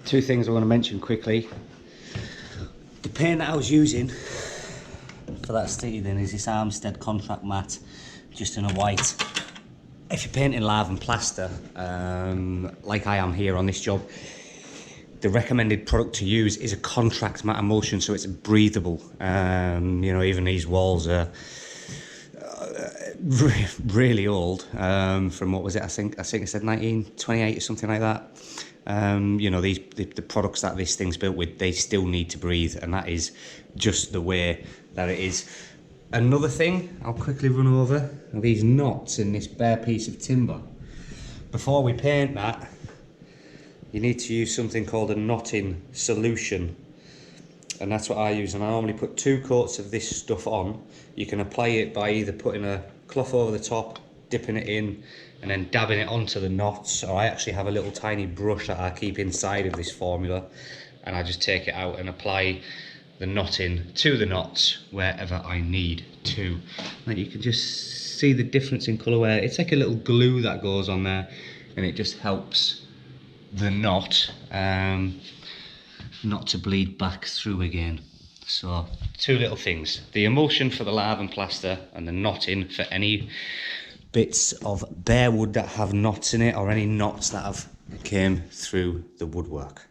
Two things I want to mention quickly. The paint that I was using for that stitching is this Armstead contract matte, just in a white. If you're painting lave and plaster, like I am here on this job, the recommended product to use is a contract matte emulsion, so it's breathable. You know, even these walls are really old, from what was it? I think I said 1928 or something like that. You know, the products that this thing's built with, they still need to breathe, and that is just the way that it is. Another thing I'll quickly run over are these knots in this bare piece of timber. Before we paint that, you need to use something called a knotting solution, and that's what I use. And I normally put 2 coats of this stuff on. You can apply it by either putting a cloth over the top, dipping it in, and then dabbing it onto the knots, or I actually have a little tiny brush that I keep inside of this formula, and I just take it out and apply the knotting to the knots wherever I need to. And you can just see the difference in colour where it's like a little glue that goes on there, and it just helps the knot not to bleed back through again. So 2 little things: the emulsion for the lave and plaster, and the knotting for any bits of bare wood that have knots in it, or any knots that have came through the woodwork.